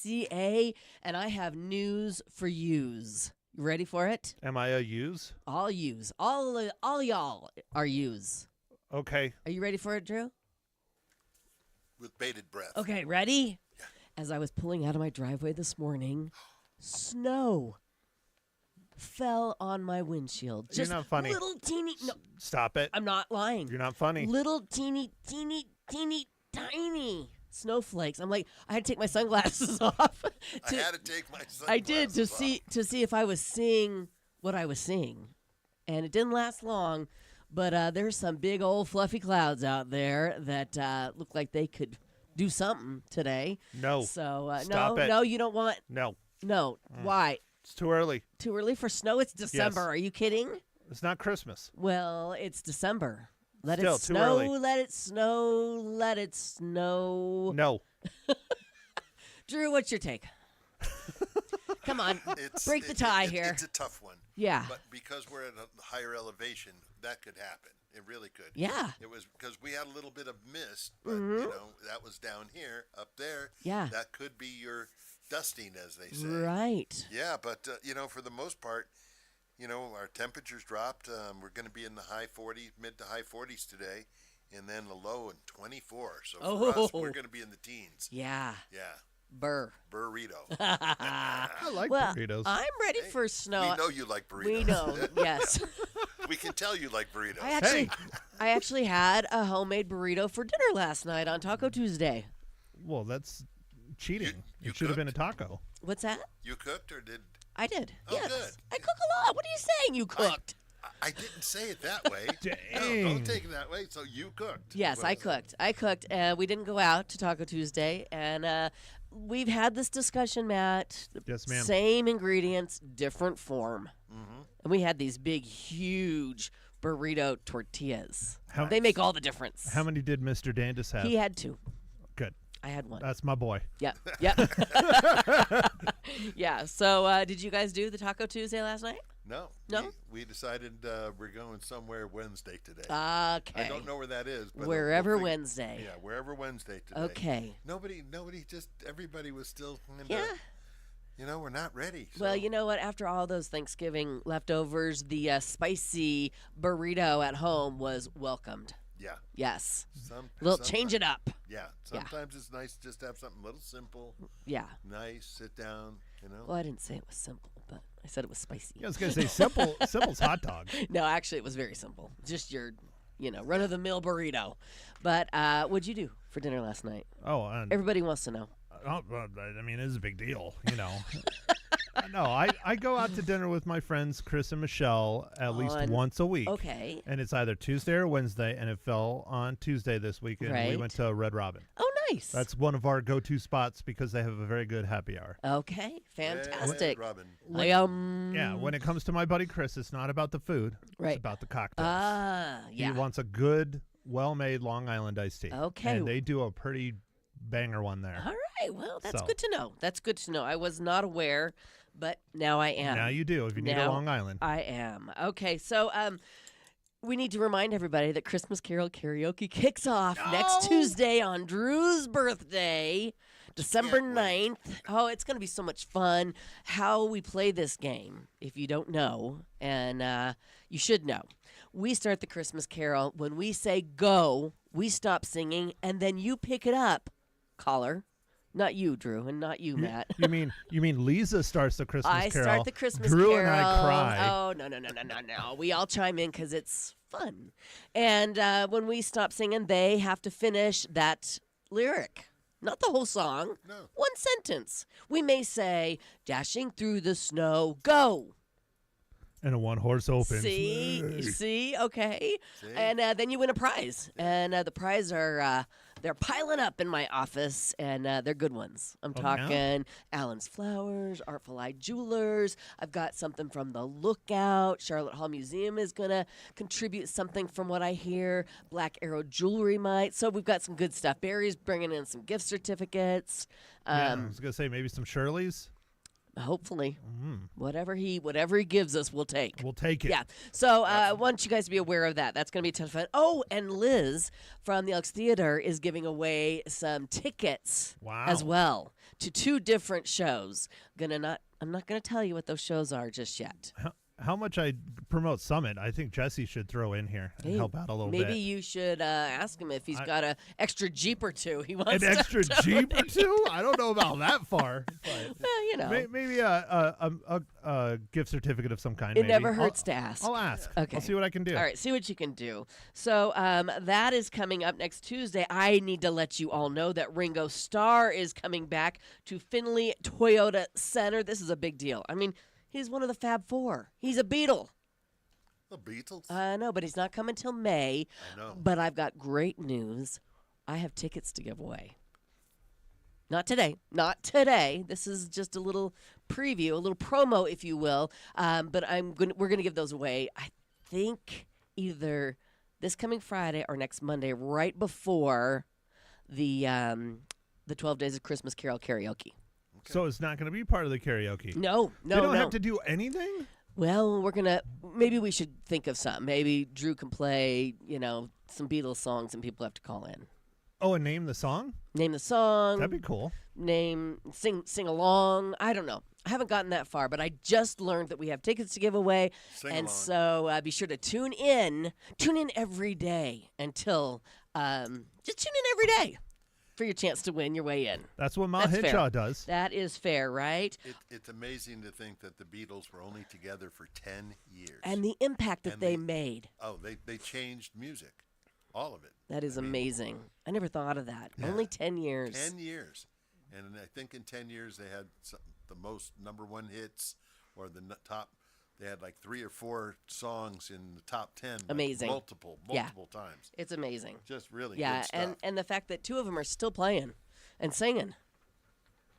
YMCA, and I have news for yous. You ready for it? Am I a use? All yous. All y'all are yous. Okay. Are you ready for it, Drew? With bated breath. Okay, ready? Yeah. As I was pulling out of my driveway this morning, snow fell on my windshield. You're not funny. Little teeny. No, Stop it. I'm not lying. You're not funny. Little teeny tiny snowflakes. I'm like, I had to take my sunglasses off. I had to take my sunglasses I did to off. see if I was seeing what I was seeing, and it didn't last long. But there's some big old fluffy clouds out there that look like they could do something today. No. So Stop it. no, you don't want. No. No. Why? It's too early. Too early for snow? It's December. Yes. Are you kidding? It's not Christmas. Well, it's December. Let Still, it too snow, early. let it snow, let it snow. No. Drew, what's your take? Come on, break the tie here. It's a tough one. Yeah. But because we're at a higher elevation, that could happen. It really could. Yeah. It was because we had a little bit of mist, but you know that was down here. Up there, Yeah. that could be your dusting, as they say. Right. Yeah, but you know, for the most part, you know, our temperatures dropped. We're going to be in the high 40s, mid to high 40s today, and then a low in 24. So for us, we're going to be in the teens. Yeah. Yeah. Burr. Burrito. I like Well, burritos. I'm ready for snow. We know you like burritos. We know. Yes. We can tell you like burritos. I actually had a homemade burrito for dinner last night on Taco Tuesday. Well, that's cheating. You It should have been a cooked? taco. What's that? You cooked or did? I did. Oh, yes. good. I cook a lot. What are you saying? You cooked? I didn't say it that way. No, Dang. don't take it that way. So you cooked. Yes, What I is it? cooked. I cooked. We didn't go out to Taco Tuesday, and we've had this discussion, Matt. Yes, ma'am. Same ingredients, different form. And we had these big, huge burrito tortillas. How- They make all the difference. How many did Mr. Dandis have? He had two. Good. I had one. That's my boy. Yep. Yep. Yeah. So, did you guys do the Taco Tuesday last night? No. No? We decided we're going somewhere Wednesday today. Okay. I don't know where that is. But Wherever we'll Wednesday. Yeah, wherever Wednesday today. Okay. Nobody, everybody was still, Yeah. you know, we're not ready. Well, so- you know what? After all those Thanksgiving leftovers, the spicy burrito at home was welcomed. Yeah. Yes. Sometimes- Change it up. Yeah. Sometimes it's nice just to have something a little simple, Yeah. nice, sit down, you know. Well, I didn't say it was simple, but I said it was spicy. Yeah, I was going to say simple. Simple's hot dog. No, actually, it was very simple. Just your, run-of-the-mill burrito. But what'd you do for dinner last night? Oh, and Everybody wants to know. I mean, it's a big deal, you know. No, I go out to dinner with my friends Chris and Michelle at least once a week. Okay. And it's either Tuesday or Wednesday, and it fell on Tuesday this week, and we Right. went to Red Robin. Oh, nice. That's one of our go-to spots because they have a very good happy hour. Okay. Fantastic. Robin. Yeah, when it comes to my buddy Chris, it's not about the food. Right. It's about the cocktails. Yeah. He wants a good, well-made Long Island iced tea. Okay. And they do a pretty banger one there. All right. Well, that's So. good to know. That's good to know. I was not aware, but now I am. Now you do if you need a Now Long Island. I am. Okay, so we need to remind everybody that Christmas Carol karaoke kicks off next Tuesday on Drew's birthday, December Can't wait. 9th. Oh, it's going to be so much fun. How we play this game, if you don't know, and you should know. We start the Christmas Carol. When we say go, we stop singing, and then you pick it up, caller. Not you, Drew, and not you, Matt. You mean Leza starts the Christmas I Carol? start the Christmas Drew Carol. and I cry. Oh, no. We all chime in because it's fun. And when we stop singing, they have to finish that lyric. Not the whole song. No. One sentence. We may say, dashing through the snow, go. And a one-horse opens. See, okay. See? And then you win a prize. And the prize are, they're piling up in my office, and they're good ones. I'm Oh, yeah? talking Allen's Flowers, Artful Eye Jewelers. I've got something from the Lookout. Charlotte Hall Museum is going to contribute something from what I hear. Black Arrow Jewelry might. So we've got some good stuff. Barry's bringing in some gift certificates. Yeah, I was going to say maybe some Shirley's. Hopefully. Whatever he gives us, we'll take. We'll take it. Yeah. So I want you guys to be aware of that. That's going to be a ton of fun. Oh, and Liz from the Elks Theater is giving away some tickets as well to 2 different shows. I'm not going to tell you what those shows are just yet. How much I promote Summit, I think Jesse should throw in here and help out a little bit. Maybe you should ask him if he's got an extra Jeep or 2. He wants an extra Jeep or 2? I don't know about that far. But, well, maybe a gift certificate of some kind. It never hurts to ask. I'll ask. Okay. I'll see what I can do. All right, see what you can do. So that is coming up next Tuesday. I need to let you all know that Ringo Starr is coming back to Findlay Toyota Center. This is a big deal. I mean, he's one of the Fab Four. He's a Beatle. The Beatles? I know, but he's not coming till May. I know. But I've got great news. I have tickets to give away. Not today. Not today. This is just a little preview, a little promo, if you will. But we're going to give those away, I think, either this coming Friday or next Monday, right before the 12 Days of Christmas Carol karaoke. Okay. So it's not going to be part of the karaoke? No. They don't have to do anything? Well, maybe we should think of something. Maybe Drew can play, some Beatles songs and people have to call in. Oh, and name the song? Name the song. That'd be cool. Sing along. I don't know. I haven't gotten that far, but I just learned that we have tickets to give away. Sing and along. So be sure to tune in every day until, just tune in every day for your chance to win your way in. That's what Ma That's Henshaw fair. does. That is fair, right? It's amazing to think that the Beatles were only together for 10 years. And the impact that they made. Oh, they changed music. All of it. That is amazing. I never thought of that. Yeah. Only 10 years. 10 years. And I think in 10 years they had the most #1 hits or the top. They had like 3 or 4 songs in the top 10. Amazing. Multiple times. It's amazing. Just really Yeah, good stuff. and the fact that 2 of them are still playing and singing.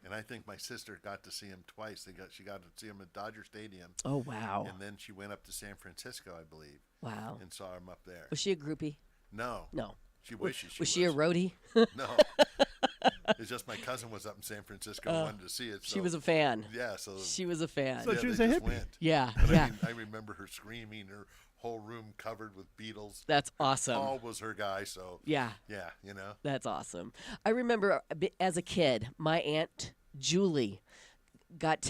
And I think my sister got to see him twice. She got to see him at Dodger Stadium. Oh, wow. And then she went up to San Francisco, I believe. Wow. And saw him up there. Was she a groupie? No. No. She wishes she was. Was she a roadie? No. It's just my cousin was up in San Francisco and wanted to see it. So, She was a fan. Yeah, so She was a fan. So she was they a just hippie. went. Yeah, But yeah. I remember her screaming, her whole room covered with Beatles. That's awesome. Paul was her guy, so Yeah, yeah, that's awesome. I remember as a kid, my Aunt Julie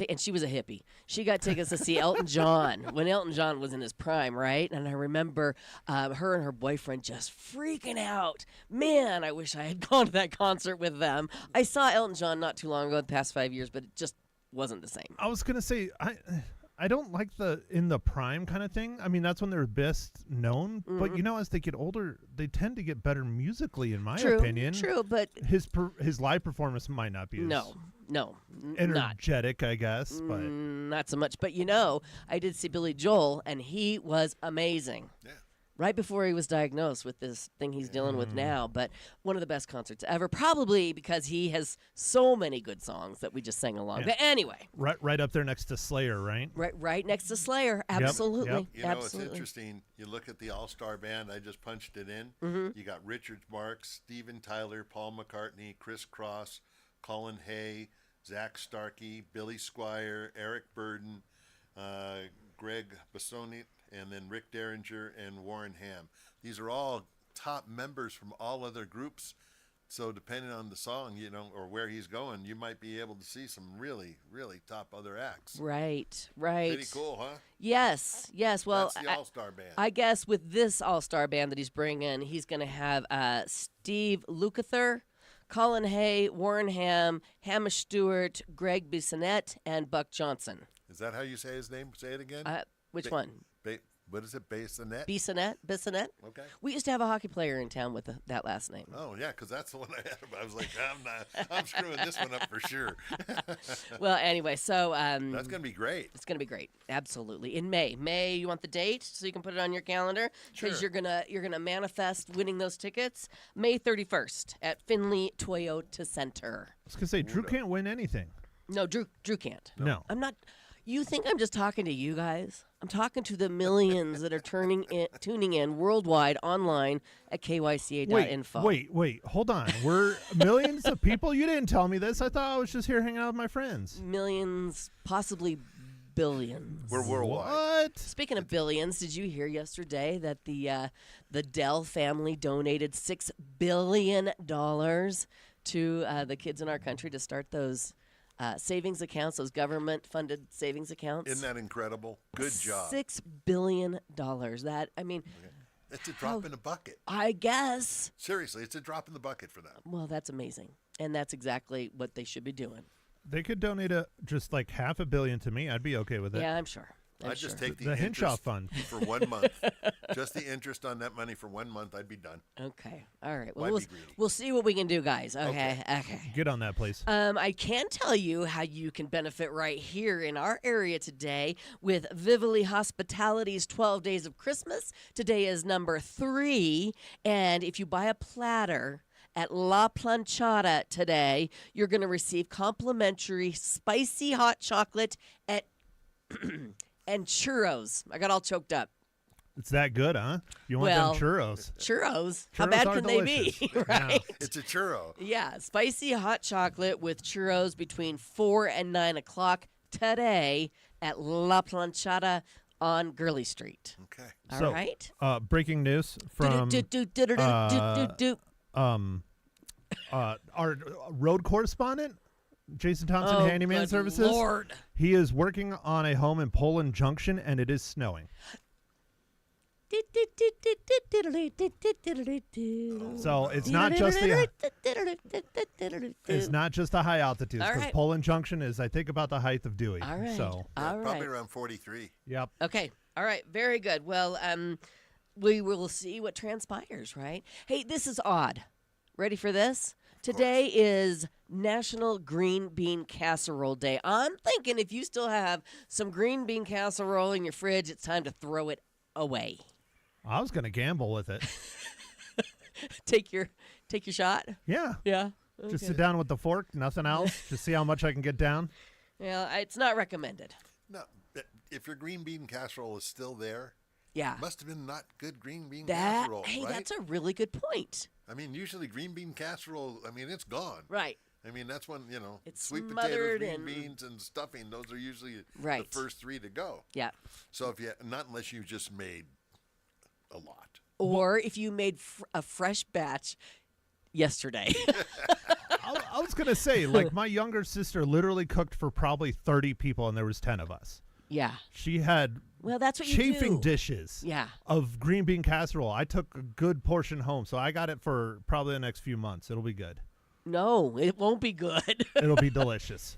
and she was a hippie. She got tickets to see Elton John when Elton John was in his prime, right? And I remember her and her boyfriend just freaking out. Man, I wish I had gone to that concert with them. I saw Elton John not too long ago, the past 5 years, but it just wasn't the same. I was going to say, I don't like the in the prime kind of thing. I mean, that's when they're best known. Mm-hmm. But, as they get older, they tend to get better musically, in my opinion. True, but His live performance might not be no, energetic, I guess. But not so much. But I did see Billy Joel, and he was amazing. yeah. Right before he was diagnosed with this thing he's dealing with now, but one of the best concerts ever, probably because he has so many good songs that we just sang along. Yeah. But anyway. right up there next to Slayer, right? Right next to Slayer, absolutely. Yep. Absolutely. It's interesting. You look at the all-star band. I just punched it in. Mm-hmm. You got Richard Marx, Steven Tyler, Paul McCartney, Chris Cross, Colin Hay, Zach Starkey, Billy Squire, Eric Burden, Greg Bassoni, and then Rick Derringer and Warren Ham. These are all top members from all other groups. So depending on the song, or where he's going, you might be able to see some really, really top other acts. Right. Pretty cool, huh? Yes. Well, That's the all-star band. I guess with this all-star band that he's bringing, he's going to have Steve Lukather, Colin Hay, Warren Ham, Hamish Stewart, Greg Bissonette, and Buck Johnson. Is that how you say his name? Say it again. Which one? What is it? Bassinet? Bissonette? Okay. We used to have a hockey player in town with that last name. Oh, yeah, because that's the one I had. I was like, I'm screwing this one up for sure. Well, anyway, so That's going to be great. it's going to be great. Absolutely. In May. May, you want the date so you can put it on your calendar? Because Sure. you're gonna manifest winning those tickets. May 31st at Findlay Toyota Center. I was going to say, Drew can't win anything. No, Drew can't. No. I'm not. You think I'm just talking to you guys? I'm talking to the millions that are tuning in worldwide online at kyca.info. Wait, hold on. We're millions of people? You didn't tell me this. I thought I was just here hanging out with my friends. Millions, possibly billions. We're worldwide. What? Speaking of billions, did you hear yesterday that the Dell family donated $6 billion to the kids in our country to start those savings accounts, those government-funded savings accounts? Isn't that incredible? Good job. $6 billion. That, I mean... It's a drop in the bucket. I guess. Seriously, it's a drop in the bucket for them. Well, that's amazing. And that's exactly what they should be doing. They could donate just like $500 million to me. I'd be okay with it. Yeah, I'm sure. I'd just take the Henshaw interest fund for 1 month. Just the interest on that money for 1 month, I'd be done. Okay. All right. Why Well, be greedy? we'll see what we can do, guys. Okay. Get on that, please. I can tell you how you can benefit right here in our area today with Vivoli Hospitality's 12 Days of Christmas. Today is number 3. And if you buy a platter at La Planchada today, you're going to receive complimentary spicy hot chocolate and churros. I got all choked up. It's that good, huh? You want them churros. Churros? How Churros bad are can delicious. they be? Right? It's a churro. Yeah, spicy hot chocolate with churros between 4 and 9 o'clock today at La Planchada on Gurley Street. Okay. All right. Breaking news from our road correspondent, Jason Thompson, Handyman good Services. Lord. He is working on a home in Poland Junction, and it is snowing. So it's not just the high altitudes, because Poland Junction is, I think, about the height of Dewey. All right. So Probably around 43. Yep. Okay. All right. Very good. Well, we will see what transpires, right? Hey, this is odd. Ready for this? Today is National Green Bean Casserole Day. I'm thinking if you still have some green bean casserole in your fridge, it's time to throw it away. I was going to gamble with it. Take your shot? Yeah. Yeah. Just sit down with the fork, nothing else. Just see how much I can get down. Well, it's not recommended. No, if your green bean casserole is still there, Yeah. must have been not good green bean casserole, Hey, right? that's a really good point. I mean, usually green bean casserole, I mean, it's gone. Right. I mean, that's when, It's sweet potatoes, smothered green and- beans, and stuffing, those are usually Right. the first 3 to go. Yeah. So not unless you just made a lot. Or if you made a fresh batch yesterday. I was going to say, like, my younger sister literally cooked for probably 30 people, and there was 10 of us. Yeah. She had Well, that's what you chafing do. dishes Yeah. of green bean casserole. I took a good portion home, so I got it for probably the next few months. It'll be good. No, it won't be good. It'll be delicious.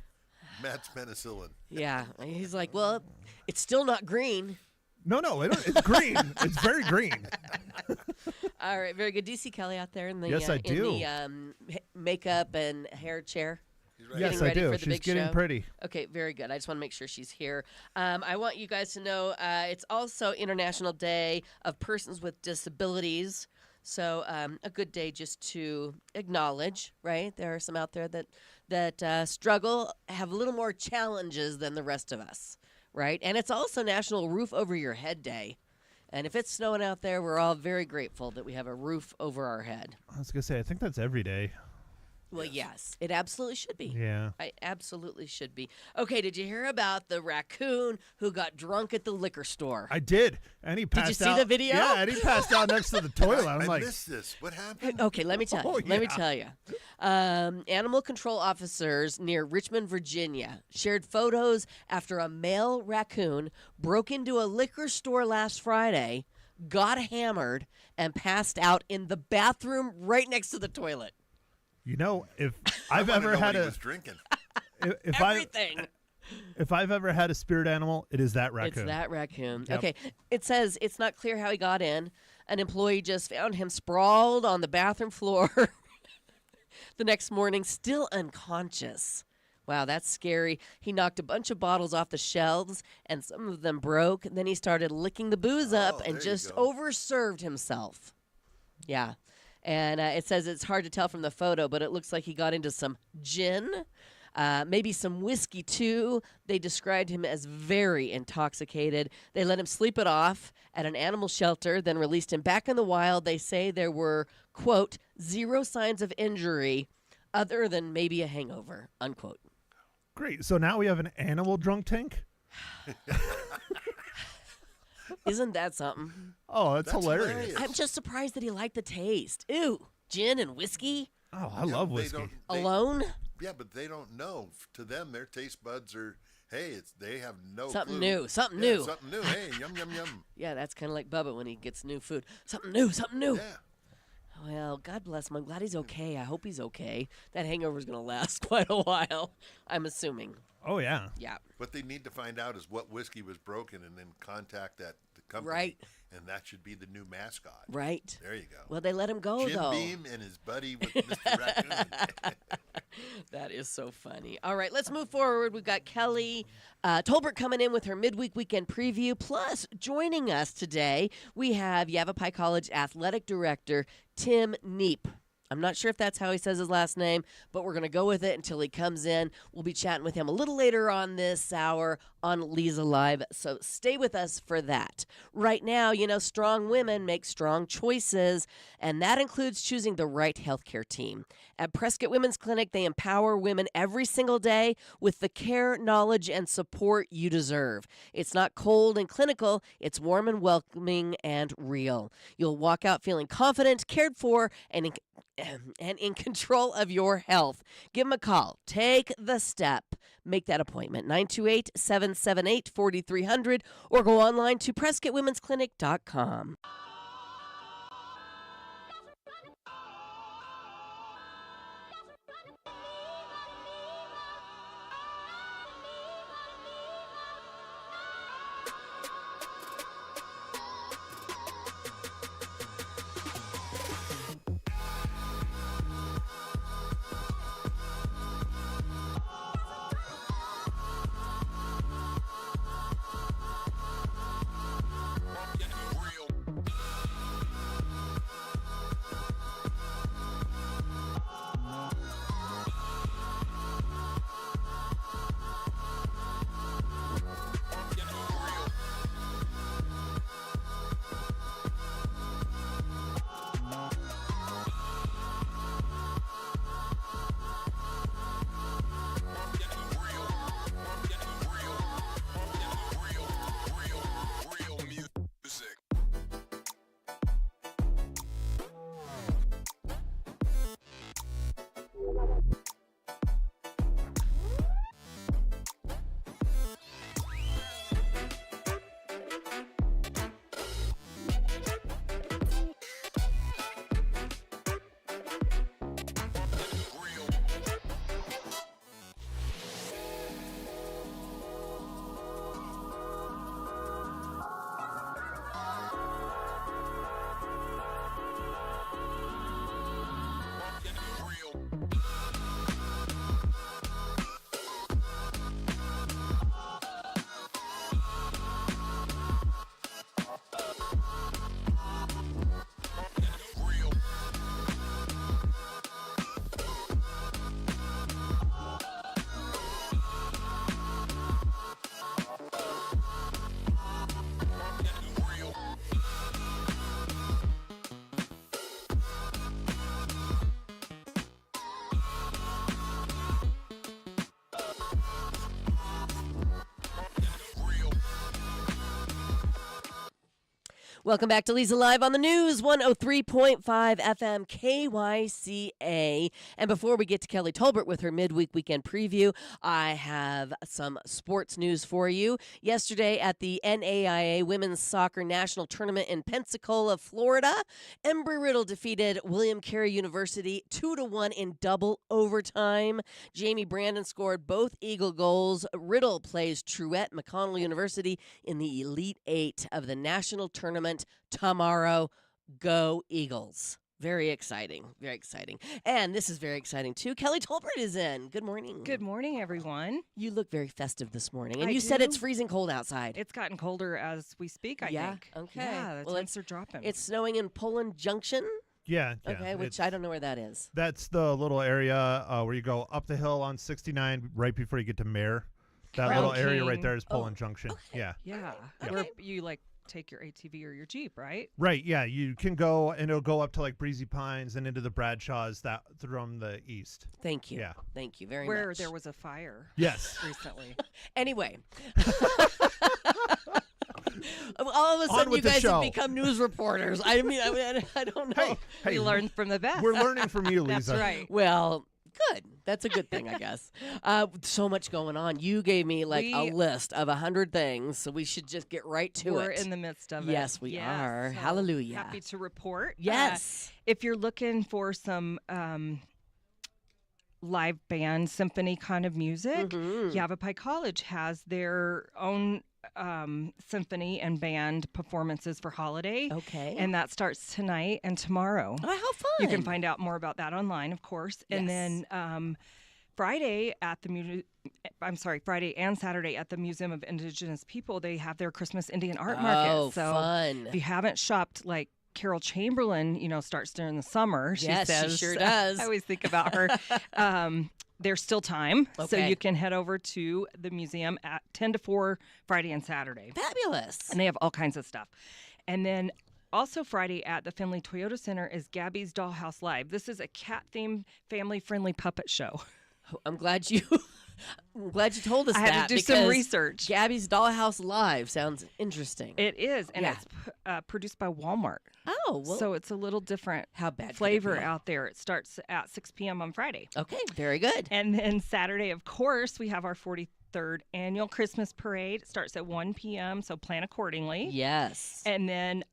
Matt's penicillin. Yeah. He's like, well, it's still not green. No, it's green. It's very green. All right, very good. Do you see Kelly out there in the Yes, I do. in the makeup and hair chair? Right. Yes, Getting I ready do. for the She's big getting show? pretty. Okay, very good. I just want to make sure she's here. I want you guys to know it's also International Day of Persons with Disabilities. So a good day just to acknowledge, right? There are some out there that struggle, have a little more challenges than the rest of us, right? And it's also National Roof Over Your Head Day. And if it's snowing out there, we're all very grateful that we have a roof over our head. I was going to say, I think that's every day. Well, yes, it absolutely should be. Yeah. I absolutely should be. Okay, did you hear about the raccoon who got drunk at the liquor store? I did. And he passed out. see the video? Yeah, and he passed out next to the toilet. I'm I like, missed this. What happened? Okay, let me tell you. Oh, Let me yeah. tell you. Animal control officers near Richmond, Virginia, shared photos after a male raccoon broke into a liquor store last Friday, got hammered, and passed out in the bathroom right next to the toilet. you know, if I I've wanna ever know had what he a was drinking. Everything. if I've ever had a spirit animal, it is that raccoon. It's that raccoon. Yep. Okay, it says it's not clear how he got in. An employee just found him sprawled on the bathroom floor the next morning, still unconscious. Wow, that's scary. He knocked a bunch of bottles off the shelves, and some of them broke. And then he started licking the booze up and there you just go. overserved himself. Yeah. And it says it's hard to tell from the photo, but it looks like he got into some gin. maybe some whiskey too. They described him as very intoxicated. They let him sleep it off at an animal shelter, then released him back in the wild. They say there were, quote, zero signs of injury other than maybe a hangover, unquote. Great. So now we have an animal drunk tank? Isn't that something? Oh, that's hilarious. I'm just surprised that he liked the taste. Ew, gin and whiskey? Oh, I love whiskey. Alone? Yeah, but they don't know. To them, their taste buds are, hey, they have no Something clue. new, something Yeah, new. something new. Hey, yum, yum, yum. Yeah, that's kind of like Bubba when he gets new food. Something new, something new. Yeah. Well, God bless him. I'm glad he's okay. I hope he's okay. That hangover's going to last quite a while, I'm assuming. Oh, yeah. Yeah. What they need to find out is what whiskey was broken and then contact the company. Right. And that should be the new mascot. Right. There you go. Well, they let him go, Jim though. Beam and his buddy with Mr. Raccoon. That is so funny. All right, let's move forward. We've got Kelly Tolbert coming in with her midweek weekend preview. Plus, joining us today, we have Yavapai College Athletic Director Tim Neep. I'm not sure if that's how he says his last name, but we're going to go with it until he comes in. We'll be chatting with him a little later on this hour on Leza Live, so stay with us for that. Right now, strong women make strong choices, and that includes choosing the right healthcare team. At Prescott Women's Clinic, they empower women every single day with the care, knowledge, and support you deserve. It's not cold and clinical, it's warm and welcoming and real. You'll walk out feeling confident, cared for, and in control of your health. Give them a call. Take the step. Make that appointment. 928-778-4300 or go online to PrescottWomen'sClinic.com. Welcome back to Leza Live on the News, 103.5 FM KYCA. And before we get to Kelly Tolbert with her midweek weekend preview, I have some sports news for you. Yesterday at the NAIA Women's Soccer National Tournament in Pensacola, Florida, Embry-Riddle defeated William Carey University 2-1 in double overtime. Jamie Brandon scored both Eagle goals. Riddle plays Truett McConnell University in the Elite Eight of the national tournament tomorrow. Go Eagles. Very exciting. Very exciting. And this is very exciting, too. Kelly Tolbert is in. Good morning. Good morning, everyone. You look very festive this morning. And I you said do. it's freezing cold outside. It's gotten colder as we speak, I think. Okay. Yeah, the Well, temps are dropping. It's snowing in Poland Junction. Yeah. Okay, which I don't know where that is. That's the little area where you go up the hill on 69 right before you get to Mare. That Crown little area right King. there is Poland Junction. Yeah. Yeah. Okay. Where you like take your ATV or your Jeep, right? Right, yeah. You can go, and it'll go up to like Breezy Pines and into the Bradshaws that from the east. Thank you. Yeah. Thank you very Where much. there was a fire Yes. recently. Anyway. All of a sudden, you with the guys show. have become news reporters. I mean, I don't know. Hey, We learned from the best. we're learning from you, Leza. That's right. Well, good. That's a good thing, I guess. So much going on. You gave me like a list of 100 things, so we should just get right to We're it. in the midst of it. Yes, we are. So Hallelujah. Happy to report. Yes. If you're looking for some live band symphony kind of music, Yavapai College has their own symphony and band performances for holiday. Okay. And that starts tonight and tomorrow. Oh, how fun. You can find out more about that online, of course. And Yes. then Friday and Saturday at the Museum of Indigenous People, they have their Christmas Indian art market. Oh, So fun. if you haven't shopped, like Carol Chamberlain, starts during the summer. She Yes, she says, sure does. I always think about her. There's still time, so Okay. you can head over to the museum at 10 to 4 Friday and Saturday. Fabulous. And they have all kinds of stuff. And then also Friday at the Finley Toyota Center is Gabby's Dollhouse Live. This is a cat-themed, family-friendly puppet show. I'm glad you told us I that. had to do some because research. Gabby's Dollhouse Live sounds interesting. It is, and Yeah. it's produced by Walmart. Oh, well, So it's a little different how bad could it flavor be? out there. It starts at 6 p.m. on Friday. Okay, very good. And then Saturday, of course, we have our 43rd annual Christmas parade. It starts at 1 p.m., so plan accordingly. Yes. And then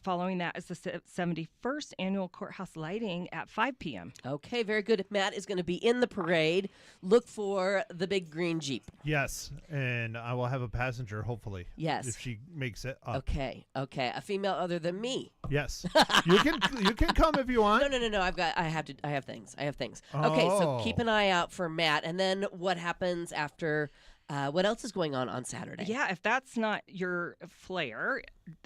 following that is the 71st annual courthouse lighting at 5 p.m. Okay, very good. If Matt is going to be in the parade, look for the big green Jeep. Yes, and I will have a passenger, hopefully. Yes. If she makes it up. Okay, a female other than me. Yes. You can come if you want. No. I have things. Okay, so Oh. keep an eye out for Matt, and then what happens after? What else is going on Saturday? Yeah, if that's not your flair,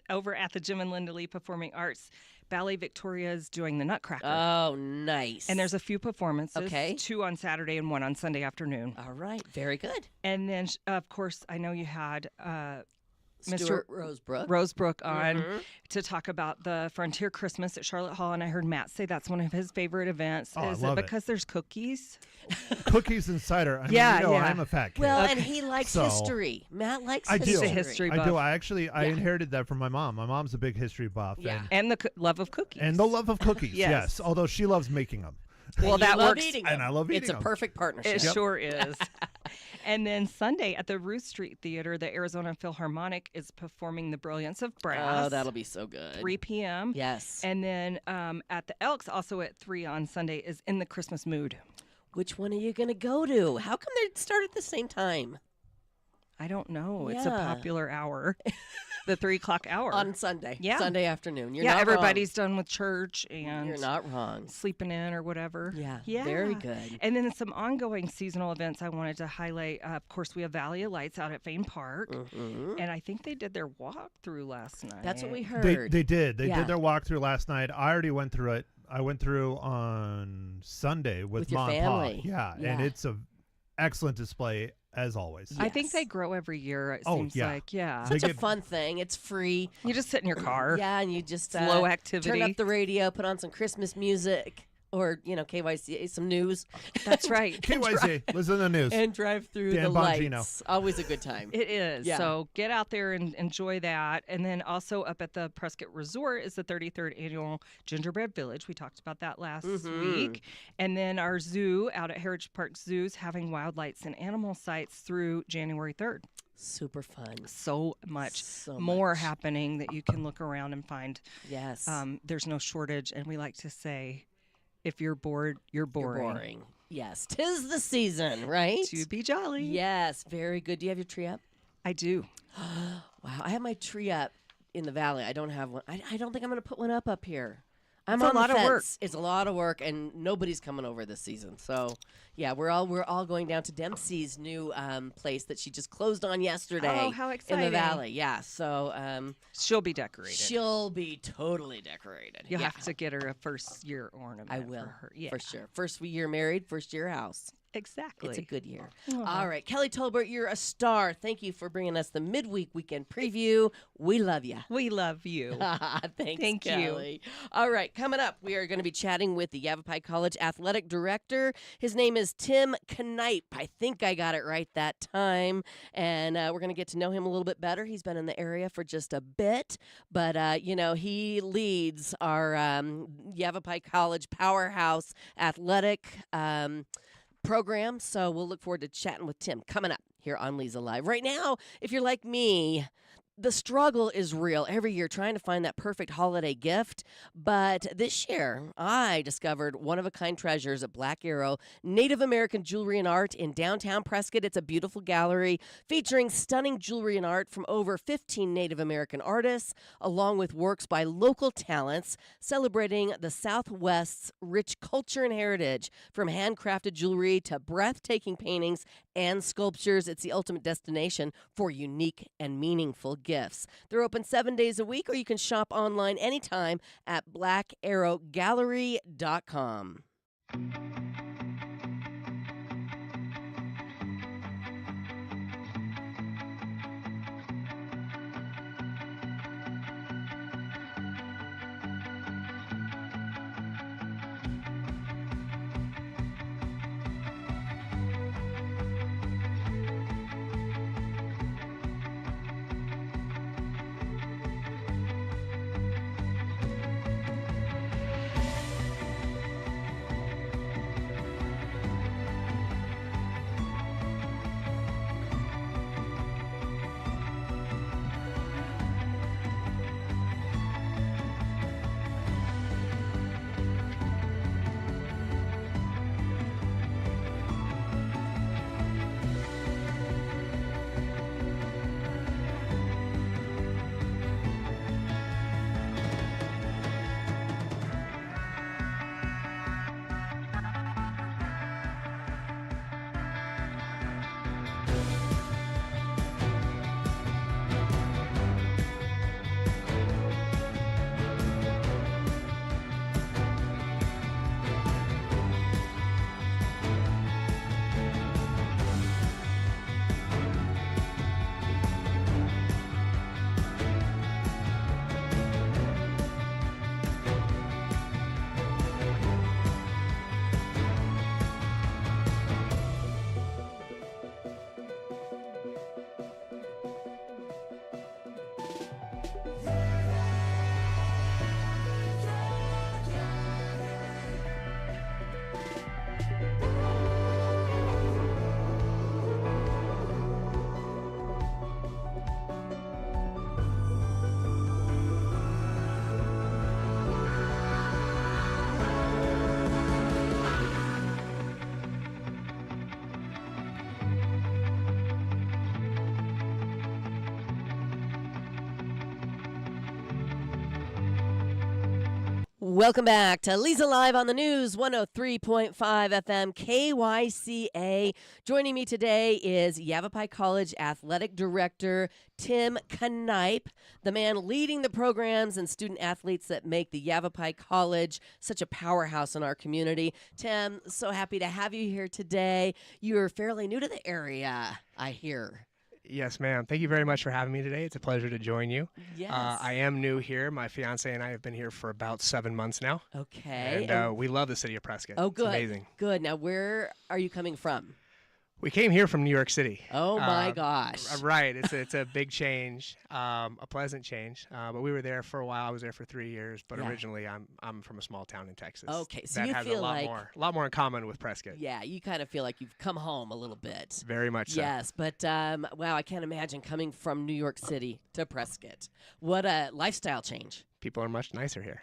over at the Jim and Linda Lee Performing Arts, Ballet Victoria is doing the Nutcracker. Oh, nice. And there's a few performances, Okay. 2 on Saturday and 1 on Sunday afternoon. All right, very good. And then, of course, I know you had Stuart Rosebrook. Rosebrook on to talk about the Frontier Christmas at Charlotte Hall, and I heard Matt say that's one of his favorite events. Oh, I Is love it it. because there's cookies? Cookies and cider. I mean, Yeah, you know, yeah. I'm a fat kid. Well, and he likes So- history. Matt likes I do. history. He's a history I buff. do. I inherited that from my mom. My mom's a big history buff. Yeah. And the love of cookies. And the love of cookies. Yes. Yes. Although she loves making them. Well, And you that love works. eating And them. I love eating It's a them. perfect partnership. It sure is. And then Sunday at the Ruth Street Theater, the Arizona Philharmonic is performing The Brilliance of Brass. Oh, that'll be so good. 3 p.m. Yes. And then at the Elks, also at 3 on Sunday, is In the Christmas Mood. Which one are you going to go to? How come they start at the same time? I don't know. It's a Yeah. popular hour, the 3 o'clock hour. On Sunday. Yeah. Sunday afternoon. You're yeah, not everybody's done with church wrong. and You're not wrong. sleeping in or whatever. Yeah. Yeah. Very good. And then some ongoing seasonal events I wanted to highlight. Of course, we have Valley of Lights out at Fane Park. Mhm. And I think they did their walkthrough last night. That's what we They heard. did. They Yeah. did their walkthrough last night. I already went through it. I went through on Sunday with your Mom family. and Pa. Yeah. And it's a excellent display as always. I think Yes. they grow every year, it Oh, seems yeah. like. Yeah. They Such a get- fun thing. It's free. You just sit in your car. Yeah, and you just Slow turn activity. up the radio, put on some Christmas music, or KYC, some news, That's right. KYC, listen to the news. and drive through Dan the Bongino. lights. Always a good time. It is. Yeah. So get out there and enjoy that. And then also up at the Prescott Resort is the 33rd annual Gingerbread Village. We talked about that last week. And then our zoo out at Heritage Park Zoo is having wild lights and animal sites through January 3rd. Super fun. So much So more much. happening that you can look around and find. Yes. There's no shortage. And we like to say, if you're bored, you're You're boring. boring. Yes. 'Tis the season, right? To be jolly. Yes. Very good. Do you have your tree up? I do. Wow. I have my tree up in the valley. I don't have one. I don't think I'm going to put one up here. I'm It's on a lot the of work. fence. It's a lot of work, and nobody's coming over this season. So, yeah, we're all going down to Dempsey's new place that she just closed on yesterday. Oh, how In exciting. the valley, yeah. So She'll be decorated. she'll be totally decorated. You'll yeah. have to get her a first year ornament. I will, for her. Yeah, for sure. First year married, first year house. exactly. It's a good year. Aw. All right, Kelly Tolbert, you're a star. Thank you for bringing us the midweek weekend preview. We love you. We love you. Thanks, Thank you. Kelly. All right, coming up, we are going to be chatting with the Yavapai College Athletic Director. His name is Tim Knipe. I think I got it right that time. And we're going to get to know him a little bit better. He's been in the area for just a bit, but, he leads our Yavapai College Powerhouse Athletic program. So we'll look forward to chatting with Tim coming up here on Leza Live. Right now, if you're like me, the struggle is real every year trying to find that perfect holiday gift. But this year, I discovered one-of-a-kind treasures at Black Arrow Native American Jewelry and Art in downtown Prescott. It's a beautiful gallery featuring stunning jewelry and art from over 15 Native American artists, along with works by local talents celebrating the Southwest's rich culture and heritage. From handcrafted jewelry to breathtaking paintings and sculptures, it's the ultimate destination for unique and meaningful gifts. They're open 7 days a week, or you can shop online anytime at blackarrowgallery.com. Welcome back to Leza Live on the News, 103.5 FM KYCA. Joining me today is Yavapai College Athletic Director Tim Knipe, the man leading the programs and student athletes that make the Yavapai College such a powerhouse in our community. Tim, so happy to have you here today. You're fairly new to the area, I hear. Yes, ma'am. Thank you very much for having me today. It's a pleasure to join you. Yes. I am new here. My fiance and I have been here for about 7 months now. Okay. And we love the city of Prescott. Oh, good. It's amazing. Good. Now, where are you coming from? We came here from New York City. Oh, my gosh. Right. It's a big change, a pleasant change. But we were there for a while. I was there for 3 years. But Yeah. originally, I'm from a small town in Texas. Okay, so that you has feel a lot like- more, in common with Prescott. Yeah, you kind of feel like you've come home a little bit. Very much so. Yes, but wow, I can't imagine coming from New York City to Prescott. What a lifestyle change. People are much nicer here.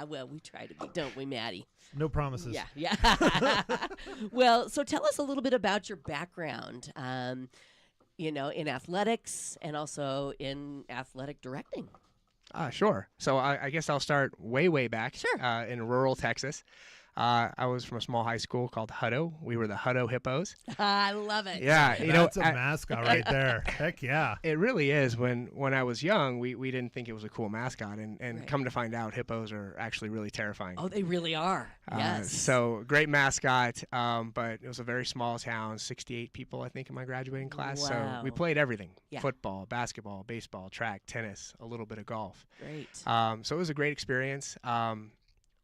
Well, we try to be, don't we, Maddie? No promises. Yeah, yeah. Well, so tell us a little bit about your background, in athletics and also in athletic directing. Sure. So I guess I'll start way back. Sure. In rural Texas. I was from a small high school called Hutto. We were the Hutto Hippos. I love it. Yeah, That's a mascot right there. Heck yeah. It really is. When I was young, we didn't think it was a cool mascot, and Right. come to find out, hippos are actually really terrifying. Oh, they really are. Yes. So great mascot, but it was a very small town, 68 people, I think, in my graduating class. Wow. So we played everything: Yeah. football, basketball, baseball, track, tennis, a little bit of golf. Great. So it was a great experience.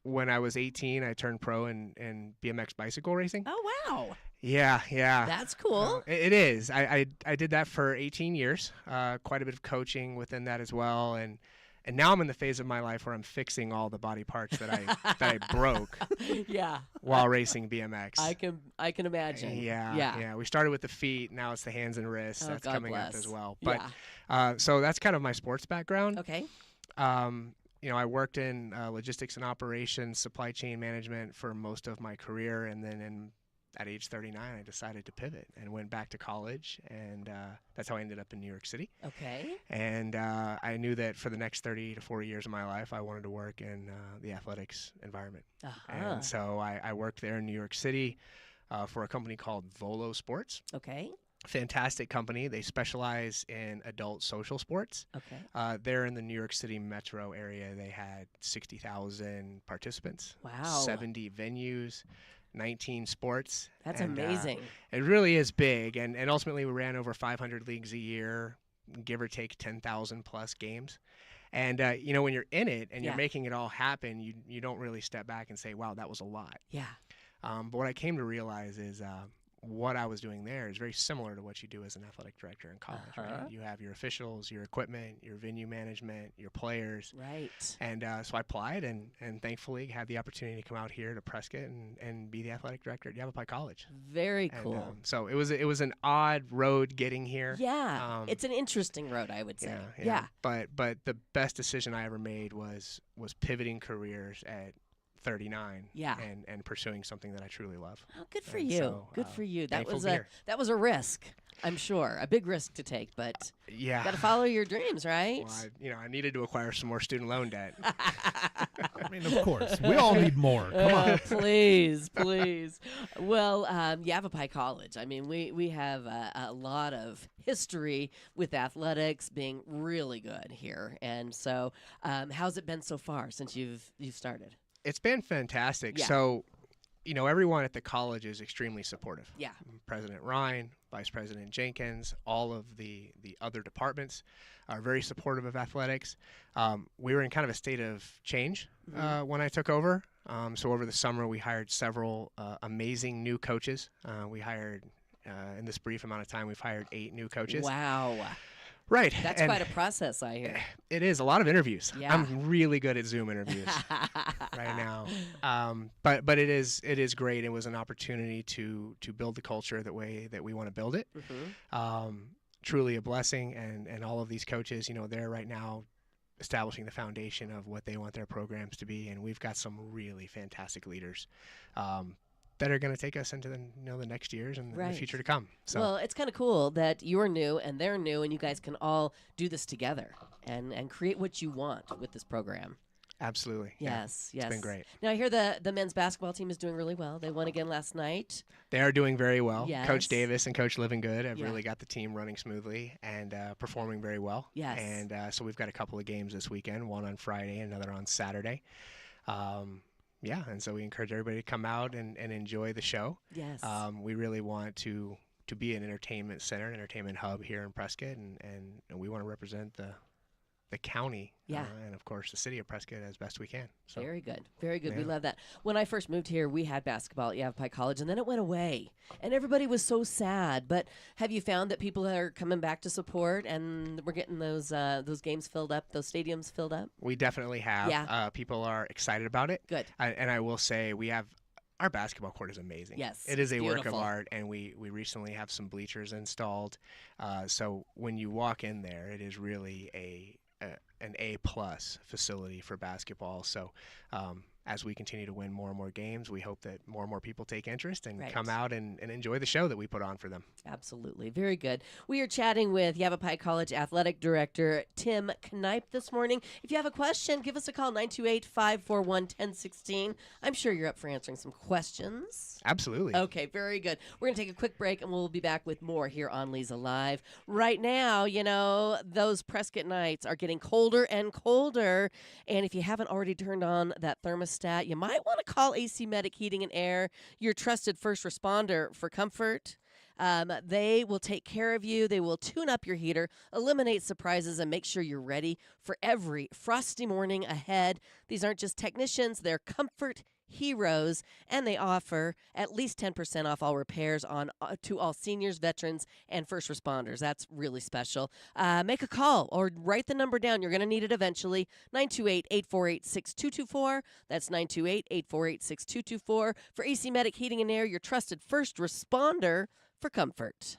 When I was 18, I turned pro in BMX bicycle racing. Oh, wow. Yeah. That's cool. It is. I did that for 18 years. Quite a bit of coaching within that as well, and now I'm in the phase of my life where I'm fixing all the body parts that I broke Yeah. while racing BMX. I can imagine. Yeah. We started with the feet. Now it's the hands and wrists. Oh, That's God coming bless. up as well. But so that's kind of my sports background. Okay. I worked in logistics and operations, supply chain management for most of my career, and then at age 39, I decided to pivot and went back to college, and that's how I ended up in New York City. Okay. And I knew that for the next 30 to 40 years of my life, I wanted to work in the athletics environment. And so I worked there in New York City for a company called Volo Sports. Okay. Fantastic company. They specialize in adult social sports. Okay. There in the New York City metro area, they had 60,000 participants. Wow. 70 venues, 19 sports. That's and, amazing. It really is big. And ultimately, we ran over 500 leagues a year, give or take 10,000 plus games. And, when you're in it and you're making it all happen, you don't really step back and say, wow, that was a lot. Yeah. But what I came to realize is what I was doing there is very similar to what you do as an athletic director in college. Right? You have your officials, your equipment, your venue management, your players. Right. And so I applied and thankfully had the opportunity to come out here to Prescott and be the athletic director at Yavapai College. Very cool. And, so it was an odd road getting here. Yeah. It's an interesting road, I would say. Yeah. But the best decision I ever made was pivoting careers at 39 and pursuing something that I truly love. Oh, good for you. So, good for you. That thankful was a risk, I'm sure. A big risk to take, but yeah. got to follow your dreams, right? Well, I needed to acquire some more student loan debt. I mean, of course. We all need more. Come on. Please. Well, Yavapai College. I mean, we have a lot of history with athletics being really good here. And so how's it been so far since you've started? It's been fantastic. Yeah. So, everyone at the college is extremely supportive. Yeah. President Ryan, Vice President Jenkins, all of the other departments are very supportive of athletics. We were in kind of a state of change when I took over. So over the summer, we hired several amazing new coaches. We hired, in this brief amount of time, we've hired 8 new coaches. Wow. Right. That's quite a process, I hear. It is a lot of interviews. Yeah. I'm really good at Zoom interviews right now. But it is great. It was an opportunity to build the culture the way that we want to build it. Truly a blessing. And all of these coaches, they're right now establishing the foundation of what they want their programs to be. And we've got some really fantastic leaders that are going to take us into the next years and the future to come. So. Well, it's kind of cool that you're new and they're new, and you guys can all do this together and create what you want with this program. Absolutely. Yes. It's been great. Now I hear the men's basketball team is doing really well. They won again last night. They are doing very well. Yes. Coach Davis and Coach Livingood have really got the team running smoothly and performing very well. Yes. And so we've got a couple of games this weekend, one on Friday, another on Saturday. And so we encourage everybody to come out and enjoy the show. Yes. We really want to be an entertainment center, an entertainment hub here in Prescott, and we want to represent the county and, of course, the city of Prescott as best we can. So, very good. Very good. Yeah. We love that. When I first moved here, we had basketball at Yavapai College, and then it went away, and everybody was so sad. But have you found that people are coming back to support, and we're getting those games filled up, those stadiums filled up? We definitely have. Yeah. People are excited about it. Good. And I will say our basketball court is amazing. Yes, it is a work beautiful. of art, and we recently have some bleachers installed. So when you walk in there, it is really an A-plus facility for basketball. So as we continue to win more and more games, we hope that more and more people take interest and come out and enjoy the show that we put on for them. Absolutely. Very good. We are chatting with Yavapai College Athletic Director Tim Knipe this morning. If you have a question, give us a call, 928-541-1016. I'm sure you're up for answering some questions. Absolutely. Okay, very good. We're going to take a quick break, and we'll be back with more here on Leza Live. Right now, you know, those Prescott nights are getting colder and colder, and if you haven't already turned on that thermostat, you might want to call AC Medic Heating and Air, your trusted first responder for comfort. They will take care of you. They will tune up your heater, eliminate surprises, and make sure you're ready for every frosty morning ahead. These aren't just technicians, they're comfort heroes, and they offer at least 10% off all repairs on to all seniors, veterans, and first responders. That's really special. Make a call or write the number down. You're going to need it eventually. 928-848-6224. That's 928-848-6224 for AC Medic Heating and Air, your trusted first responder for comfort.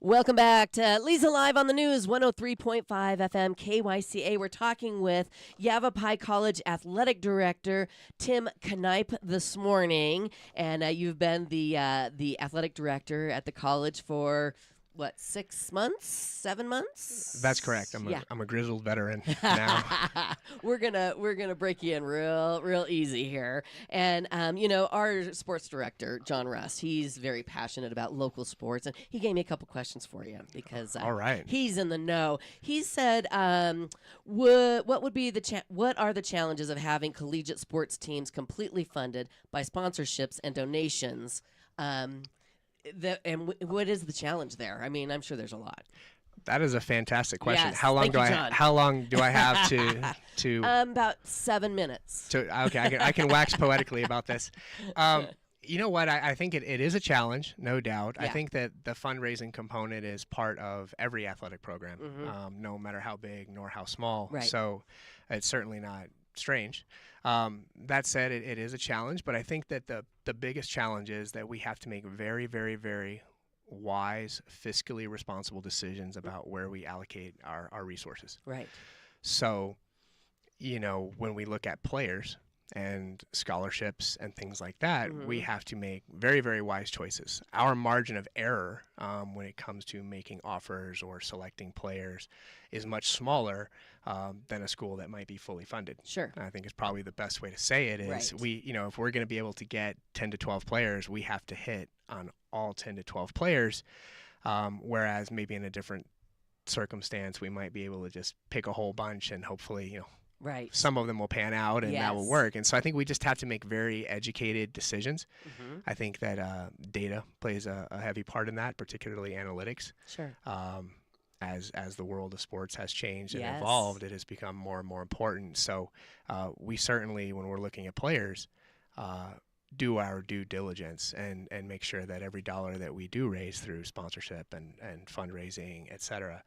Welcome back to Leza Live on the News, 103.5 FM KYCA. We're talking with Yavapai College Athletic Director Tim Knipe this morning, and you've been the athletic director at the college for 6 months, 7 months? That's correct. I'm a grizzled veteran now. We're gonna break you in real easy here. And our sports director, John Russ, he's very passionate about local sports, and he gave me a couple questions for you because all right, he's in the know. He said, what are the challenges of having collegiate sports teams completely funded by sponsorships and donations? What is the challenge there? I mean, I'm sure there's a lot. That is a fantastic question. Yes, How long do I have to about 7 minutes. Okay, I can wax poetically about this. You know what? I think it is a challenge, no doubt. Yeah. I think that the fundraising component is part of every athletic program, no matter how big nor how small. Right. So it's certainly not strange. That said, it is a challenge, but I think that the biggest challenge is that we have to make very, very, very wise, fiscally responsible decisions about where we allocate our resources. Right. So, when we look at players, and scholarships and things like that, we Mm-hmm. have to make very, very wise choices. Our margin of error when it comes to making offers or selecting players is much smaller than a school that might be fully funded. Sure. I think is probably the best way to say it is Right. we, if we're going to be able to get 10 to 12 players, we have to hit on all 10 to 12 players, whereas maybe in a different circumstance, we might be able to just pick a whole bunch and hopefully, Right. some of them will pan out and that will Yes. work. And so I think we just have to make very educated decisions. Mm-hmm. I think that data plays a heavy part in that, particularly analytics. Sure. As the world of sports has changed and Yes. evolved, it has become more and more important. So we certainly, when we're looking at players, do our due diligence and make sure that every dollar that we do raise through sponsorship and fundraising, et cetera,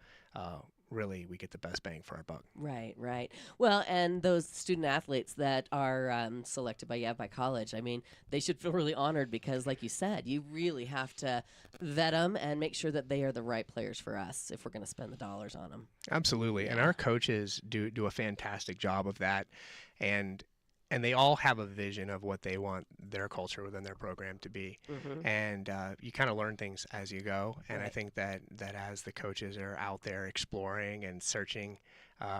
really we get the best bang for our buck. Right, right. Well, and those student athletes that are selected by Yavpai College, I mean, they should feel really honored because, like you said, you really have to vet them and make sure that they are the right players for us if we're going to spend the dollars on them. Absolutely. And Yeah. our coaches do a fantastic job of that. And they all have a vision of what they want their culture within their program to be. Mm-hmm. And you kind of learn things as you go. And I Right. think that as the coaches are out there exploring and searching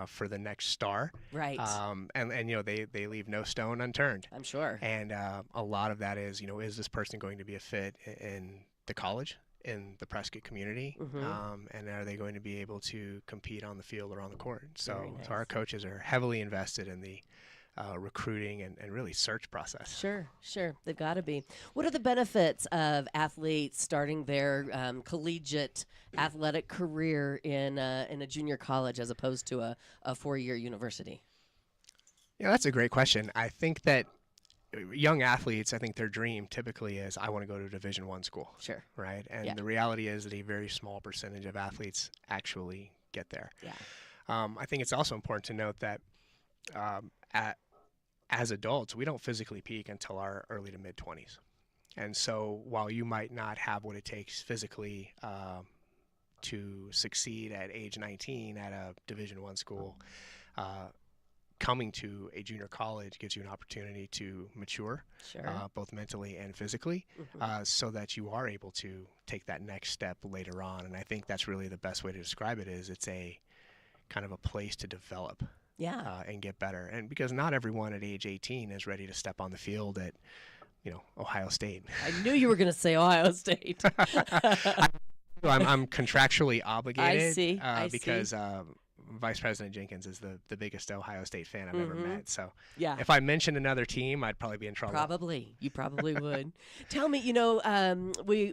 for the next star, Right. and they leave no stone unturned. I'm sure. And a lot of that is, is this person going to be a fit in the college, in the Prescott community, Mhm. and are they going to be able to compete on the field or on the court? Very So our nice. coaches are heavily invested in the recruiting and really search process. Sure, sure. They've got to be. What are the benefits of athletes starting their collegiate athletic career in a junior college as opposed to a 4-year university? Yeah, that's a great question. I think that young athletes, I think their dream typically is, I want to go to a Division I school, Sure. right? And Yeah. the reality is that a very small percentage of athletes actually get there. Yeah. I think it's also important to note that as adults, we don't physically peak until our early to mid 20s. And so while you might not have what it takes physically to succeed at age 19 at a Division I school, coming to a junior college gives you an opportunity to mature, Sure. both mentally and physically, Mhm. so that you are able to take that next step later on. And I think that's really the best way to describe it is it's a kind of a place to develop Yeah. and get better. And because not everyone at age 18 is ready to step on the field at, Ohio State. I knew you were going to say Ohio State. I'm contractually obligated see, I because Vice President Jenkins is the biggest Ohio State fan I've ever Mhm. met. So Yeah. if I mentioned another team, I'd probably be in trouble. Probably. You probably would. Tell me,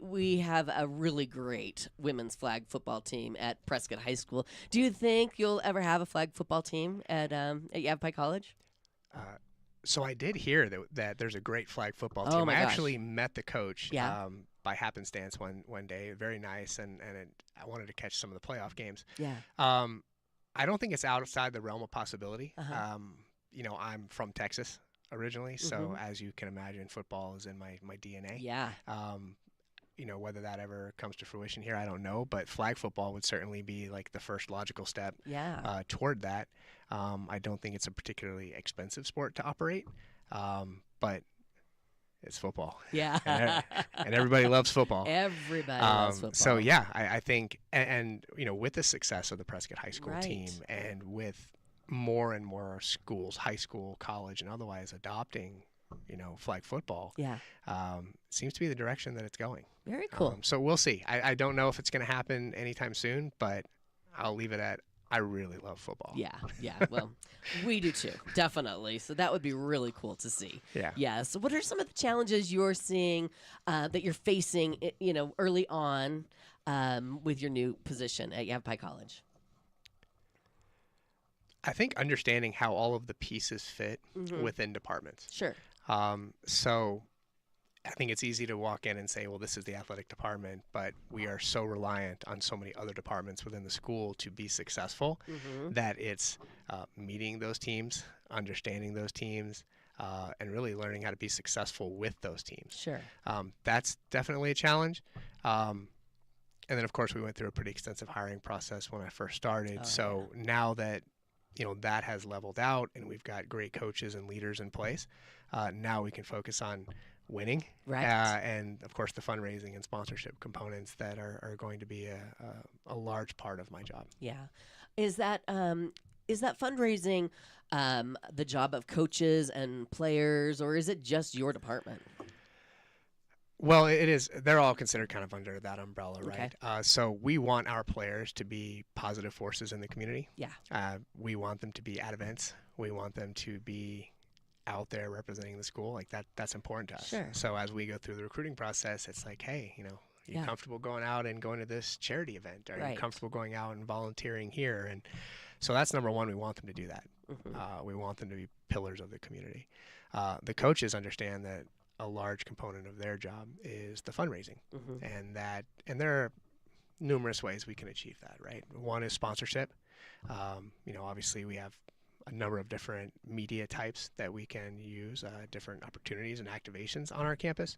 we have a really great women's flag football team at Prescott High School. Do you think you'll ever have a flag football team at Yavpai College? So I did hear that there's a great flag football Oh team. my I gosh. actually met the coach Yeah. by happenstance one day. Very nice, and I wanted to catch some of the playoff games. Yeah. I don't think it's outside the realm of possibility. Uh-huh. I'm from Texas originally, so Mhm. as you can imagine, football is in my DNA. Yeah. Whether that ever comes to fruition here, I don't know. But flag football would certainly be like the first logical step Yeah. toward that. I don't think it's a particularly expensive sport to operate, but it's football, Yeah. and everybody loves football. Everybody loves football. So yeah, I think, and with the success of the Prescott High School Right. team, and with more and more schools, high school, college, and otherwise adopting, flag football, Yeah. seems to be the direction that it's going. Very cool. So we'll see. I don't know if it's going to happen anytime soon, but I'll leave it at I really love football. Yeah. Yeah. Well, we do too. Definitely. So that would be really cool to see. Yeah. Yeah. So what are some of the challenges you're seeing that you're facing, early on with your new position at Yavpai College? I think understanding how all of the pieces fit Mhm. within departments. Sure. So I think it's easy to walk in and say, well, this is the athletic department, but we are so reliant on so many other departments within the school to be successful Mm-hmm. that it's meeting those teams, understanding those teams, and really learning how to be successful with those teams. Sure. That's definitely a challenge. And then, of course, we went through a pretty extensive hiring process when I first started. Oh, So now that that has leveled out, and we've got great coaches and leaders in place. Now we can focus on winning, Right. And of course the fundraising and sponsorship components that are going to be a large part of my job. Yeah. Is that fundraising the job of coaches and players, or is it just your department? Well, it is. They're all considered kind of under that umbrella, Okay. right? So we want our players to be positive forces in the community. Yeah. We want them to be at events. We want them to be out there representing the school. Like that's important to us. Sure. So as we go through the recruiting process, it's like, hey, are you Yeah. comfortable going out and going to this charity event? Are Right. you comfortable going out and volunteering here? And so that's number one. We want them to do that. Mhm. We want them to be pillars of the community. The coaches understand that a large component of their job is the fundraising, Mhm. and there are numerous ways we can achieve that, right? One is sponsorship. Obviously we have a number of different media types that we can use, different opportunities and activations on our campus.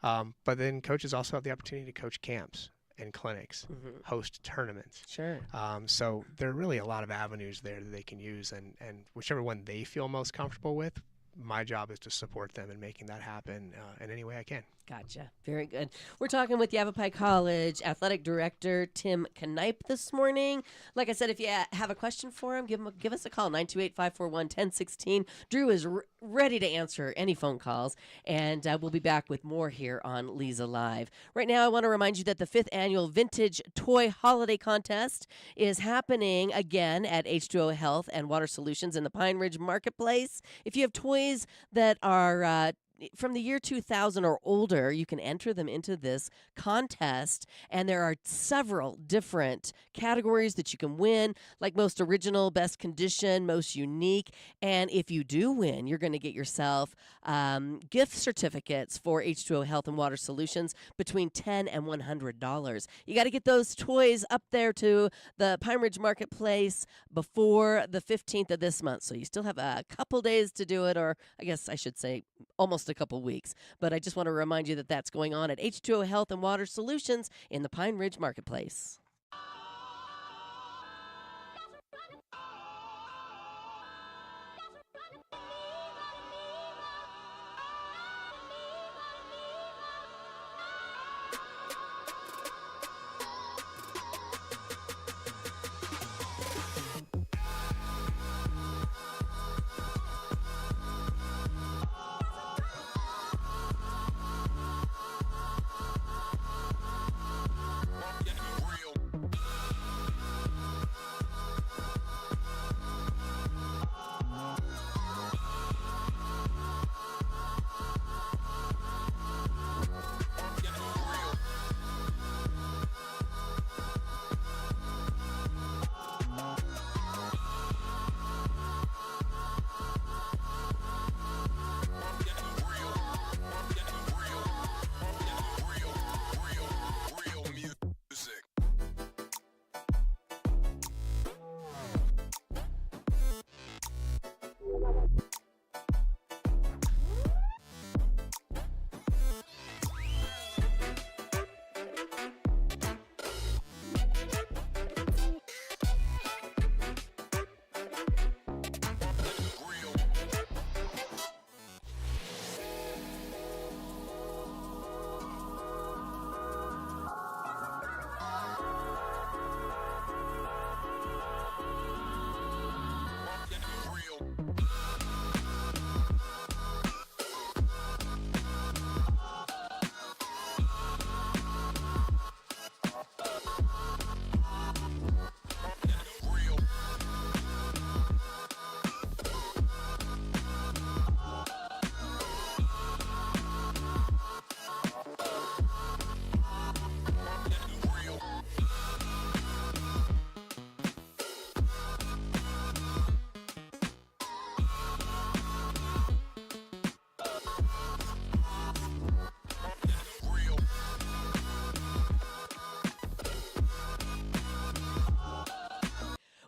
But then coaches also have the opportunity to coach camps and clinics, Mhm. host tournaments. Sure. So there are really a lot of avenues there that they can use, and whichever one they feel most comfortable with, my job is to support them in making that happen in any way I can. Gotcha. Very good. We're talking with Yavapai College Athletic Director Tim Knipe this morning. Like I said, if you have a question for him, give us a call, 928-541-1016. Drew is ready to answer any phone calls, and we'll be back with more here on Leza Live. Right now, I want to remind you that the 5th annual Vintage Toy Holiday Contest is happening again at H2O Health and Water Solutions in the Pine Ridge Marketplace. If you have toys that are from the year 2000 or older, you can enter them into this contest, and there are several different categories that you can win, like most original, best condition, most unique. And if you do win, you're going to get yourself gift certificates for H2O Health and Water Solutions between $10 and $100. You got to get those toys up there to the Pine Ridge Marketplace before the 15th of this month. So you still have a couple days to do it, or I guess I should say almost a couple weeks. But I just want to remind you that that's going on at H2O Health and Water Solutions in the Pine Ridge Marketplace.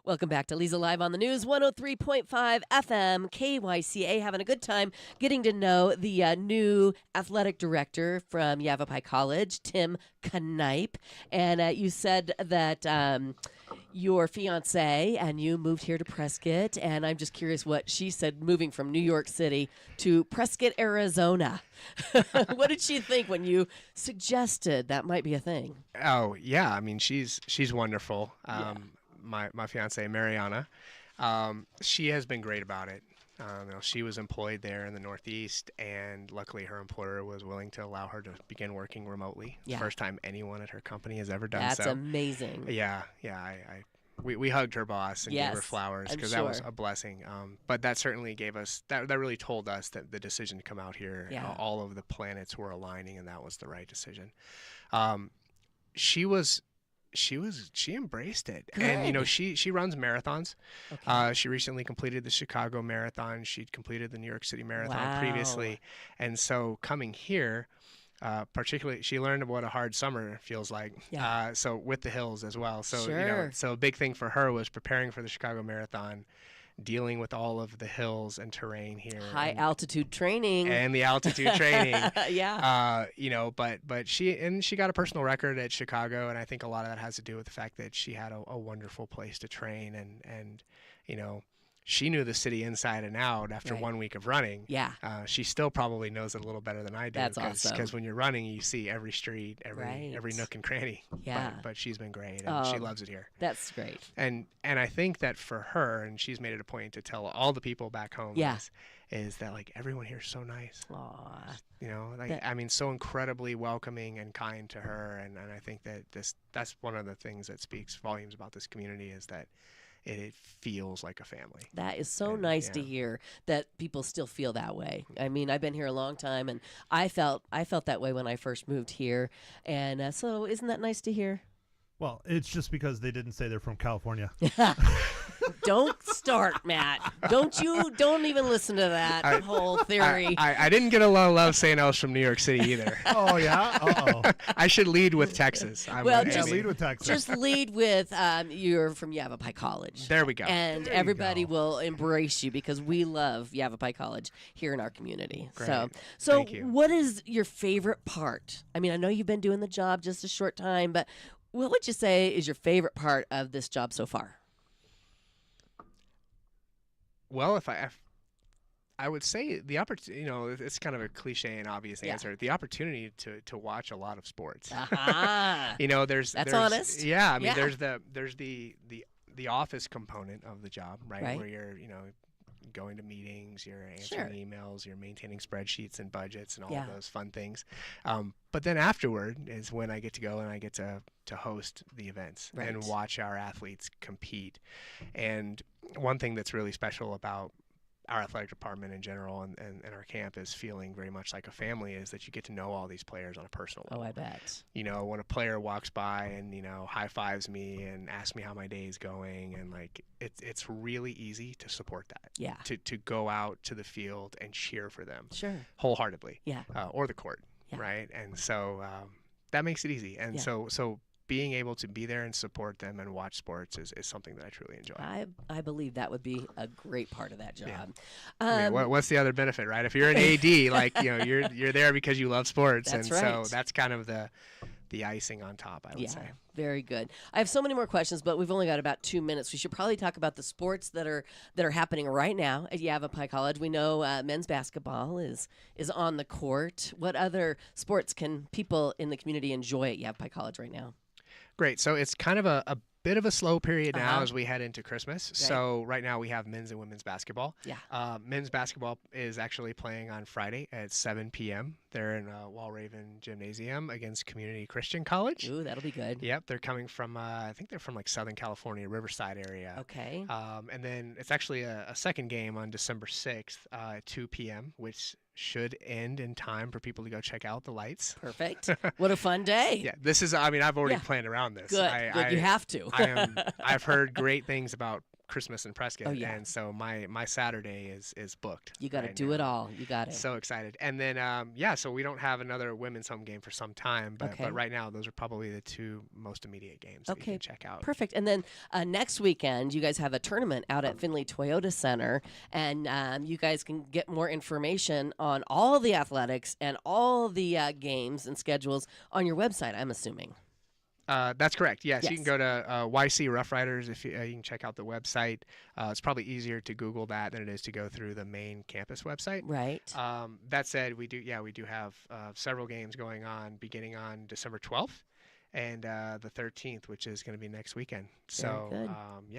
Welcome back to Leza Live on the News, 103.5 FM, KYCA. Having a good time getting to know the new athletic director from Yavapai College, Tim Knipe. And you said that your fiance and you moved here to Prescott, and I'm just curious what she said moving from New York City to Prescott, Arizona. What did she think when you suggested that might be a thing? Oh yeah, I mean she's wonderful. My fiance Mariana, she has been great about it. She was employed there in the Northeast, and luckily her employer was willing to allow her to begin working remotely. Yeah. First time anyone at her company has ever done That's so. amazing. Yeah. We hugged her boss and gave her Yes, flowers I'm because that was sure. a blessing. But that certainly gave us that really told us that the decision to come out here, Yeah. all of the planets were aligning, and that was the right decision. She embraced it. And Good. she runs marathons. Okay. She recently completed the Chicago Marathon. She'd completed the New York City Marathon Wow. previously. And so coming here, particularly, she learned what a hard summer feels like. Yeah. So with the hills as well. So Sure. so a big thing for her was preparing for the Chicago Marathon, dealing with all of the hills and terrain here, High altitude training. and the altitude training. Yeah. But she got a personal record at Chicago, and I think a lot of that has to do with the fact that she had a wonderful place to train, and she knew the city inside and out after Right. 1 week of running. Yeah. She still probably knows it a little better than I do. That's awesome. Because when you're running, you see every street, every Right. nook and cranny. Yeah. But she's been great, and she Um, loves it here. That's great. And I think that for her, and she's made it a point to tell all the people back home, Yeah. is that like everyone here is so nice. Aw. I mean, so incredibly welcoming and kind to her, and I think that that's one of the things that speaks volumes about this community is that it feels like a family. That is so And, nice to yeah. hear that people still feel that way. I mean, I've been here a long time, and I felt that way when I first moved here. And so, isn't that nice to hear? Well, it's just because they didn't say they're from California. Don't start, Matt. Don't even listen to that whole theory. I didn't get a lot of love saying I was from New York City either. Oh, yeah? Uh-oh. I should lead with Texas. Well, Yeah, just- lead with Texas. Just lead with you're from Yavapai College. There we go. And There you everybody go. will embrace you because we love Yavapai College here in our community. Great. So Thank you. what is your favorite part? I mean, I know you've been doing the job just a short time, but what would you say is your favorite part of this job so far? Well, if I would say the opportunity, it's kind of a cliche and obvious Yeah. answer. The opportunity to watch a lot of sports. Aha. There's That's there's, honest. Yeah, I mean, Yeah. there's the office component of the job, right? Right. Where you're going to meetings, you're Sure. answering emails, you're maintaining spreadsheets and budgets and all Yeah. of those fun things. But then afterward is when I get to go and I get to host the events and Right. watch our athletes compete. And one thing that's really special about our athletic department in general and our camp is feeling very much like a family is that you get to know all these players on a personal level. Oh, I bet. When a player walks by and high fives me and asks me how my day is going, and like it's really easy to support that. Yeah. To go out to the field and cheer for them Sure. wholeheartedly. Yeah. Or the court, Yeah. right? And so that makes it easy. And Yeah. so being able to be there and support them and watch sports is something that I truly enjoy. I believe that would be a great part of that job. Yeah. I mean, what's the other benefit, right? If you're an AD, like you're there because you love sports, That's and so right. that's kind of the icing on top, I would say. Very good. I have so many more questions, but we've only got about 2 minutes. We should probably talk about the sports that are happening right now at Yavapai College. We know men's basketball is on the court. What other sports can people in the community enjoy at Yavapai College right now? Great. So it's kind of a bit of a slow period now Uh-huh. as we head into Christmas. So right now we have men's and women's basketball. Yeah. Men's basketball is actually playing on Friday at 7 p.m. They're in Walraven Gymnasium against Community Christian College. Ooh, that'll be good. Yep, they're coming from, I think they're from like Southern California, Riverside area. Okay. And then it's actually a second game on December 6th at 2 p.m., which should end in time for people to go check out the lights. Perfect. What a fun day. Yeah, this is, I've already Yeah. planned around this. Good. Good. You have to. I've heard great things about Christmas in Prescott, Oh, yeah. and so my Saturday is booked. You got to right do now. it all. You got it. So excited. And then, so we don't have another women's home game for some time, but, Okay. but right now those are probably the two most immediate games that you Okay, can check out. Perfect. And then next weekend, you guys have a tournament out at Findlay Toyota Center, and you guys can get more information on all the athletics and all the games and schedules on your website, I'm assuming. That's correct. Yes, Yes. you can go to YC Rough Riders. If you can check out the website. It's probably easier to Google that than it is to go through the main campus website. Right. That said, we do have several games going on beginning on December 12th and the 13th, which is going to be next weekend. So good.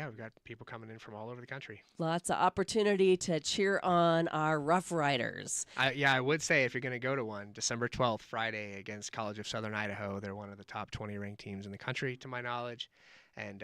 we've got people coming in from all over the country. Lots of opportunity to cheer on our Rough Riders. I would say if you're going to go to one, December 12th, Friday, against College of Southern Idaho. They're one of the top 20 ranked teams in the country, to my knowledge. And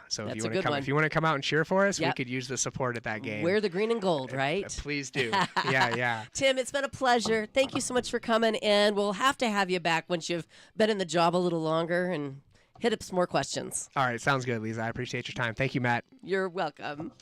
so That's if a good one. if you want to come out and cheer for us, Yep. we could use the support at that game. Wear the green and gold, right? Please do. Yeah. Tim, it's been a pleasure. Thank you so much for coming, and we'll have to have you back once you've been in the job a little longer and hit up some more questions. All right, sounds good, Leza. I appreciate your time. Thank you, Matt. You're welcome.